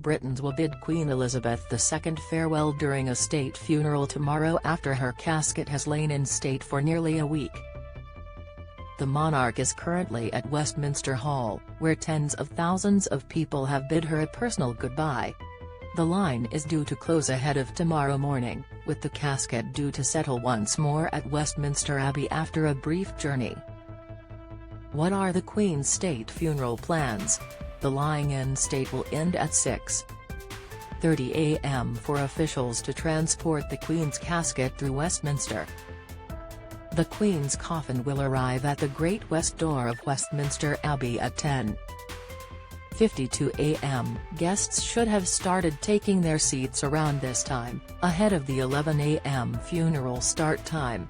Britons will bid Queen Elizabeth II farewell during a state funeral tomorrow after her casket has lain in state for nearly a week. The monarch is currently at Westminster Hall, where tens of thousands of people have bid her a personal goodbye. The line is due to close ahead of tomorrow morning, with the casket due to settle once more at Westminster Abbey after a brief journey. What are the Queen's state funeral plans? The lying-in state will end at 6:30 a.m. for officials to transport the Queen's casket through Westminster. The Queen's coffin will arrive at the Great West Door of Westminster Abbey at 10:52 a.m. Guests should have started taking their seats around this time, ahead of the 11 a.m. funeral start time.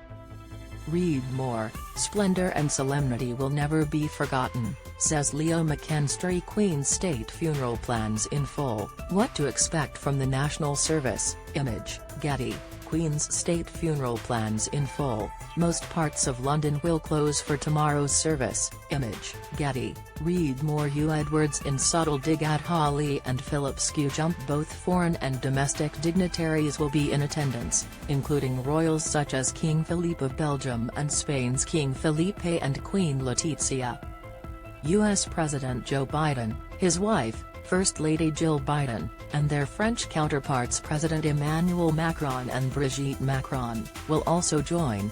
Read more. Splendor and solemnity will never be forgotten, says Leo McKinstry. Queen's state funeral plans in full. What to expect from the national service. Image, Getty. Queen's state funeral plans in full. Most parts of London will close for tomorrow's service. Image, Getty. Read more. Hugh Edwards in subtle dig at Holly and Philip Skew jump. Both foreign and domestic dignitaries will be in attendance, including royals such as King Philippe of Belgium and Spain's King Felipe and Queen Letizia. U.S. President Joe Biden, his wife, First Lady Jill Biden, and their French counterparts President Emmanuel Macron and Brigitte Macron, will also join.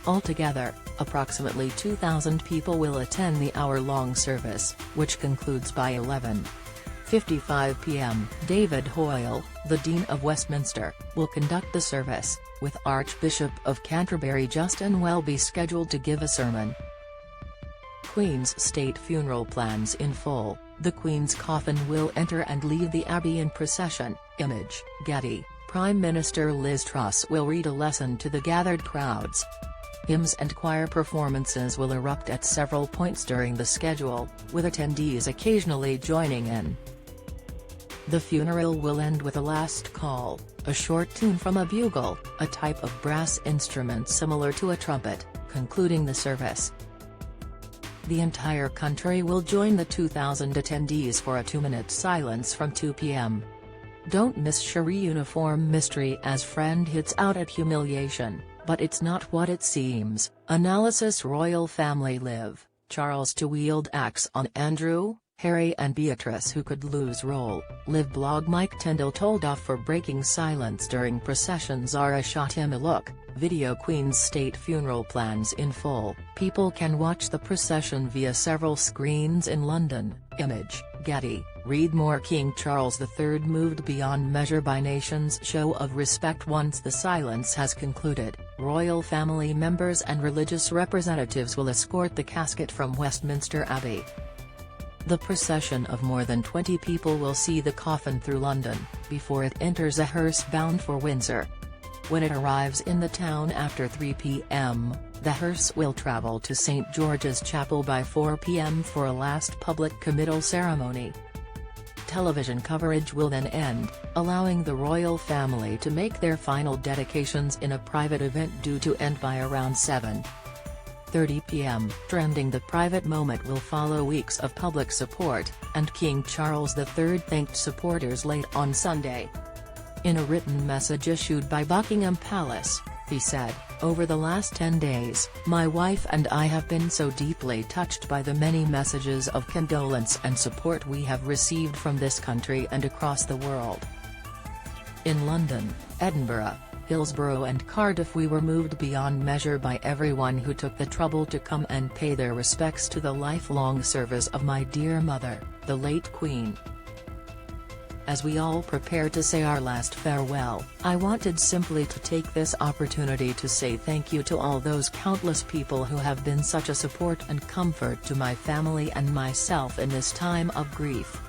Altogether, approximately 2,000 people will attend the hour-long service, which concludes by 11:55 p.m. David Hoyle, the Dean of Westminster, will conduct the service, with Archbishop of Canterbury Justin Welby scheduled to give a sermon. Queen's state funeral plans in full. The Queen's coffin will enter and leave the Abbey in procession. Image, Getty. Prime Minister Liz Truss will read a lesson to the gathered crowds. Hymns and choir performances will erupt at several points during the schedule, with attendees occasionally joining in. The funeral will end with a last call, a short tune from a bugle, a type of brass instrument similar to a trumpet, concluding the service. The entire country will join the 2,000 attendees for a 2-minute silence from 2 p.m. Don't miss Cherie uniform mystery as friend hits out at humiliation, but it's not what it seems. Analysis. Royal family live, Charles to wield axe on Andrew, Harry and Beatrice who could lose role. Live blog. Mike Tyndall told off for breaking silence during procession. Zara shot him a look. Video. Queen's state funeral plans in full. People can watch the procession via several screens in London. Image, Getty. Read more. King Charles III moved beyond measure by nation's show of respect once the silence has concluded. Royal family members and religious representatives will escort the casket from Westminster Abbey. The procession of more than 20 people will see the coffin through London, before it enters a hearse bound for Windsor. When it arrives in the town after 3 p.m., the hearse will travel to St. George's Chapel by 4 p.m. for a last public committal ceremony. Television coverage will then end, allowing the royal family to make their final dedications in a private event due to end by around 7:30 p.m. Trending. The private moment will follow weeks of public support, and King Charles III thanked supporters late on Sunday. In a written message issued by Buckingham Palace, he said, "Over the last 10 days, my wife and I have been so deeply touched by the many messages of condolence and support we have received from this country and across the world. In London, Edinburgh, Hillsborough and Cardiff we were moved beyond measure by everyone who took the trouble to come and pay their respects to the lifelong service of my dear mother, the late Queen. As we all prepare to say our last farewell, I wanted simply to take this opportunity to say thank you to all those countless people who have been such a support and comfort to my family and myself in this time of grief.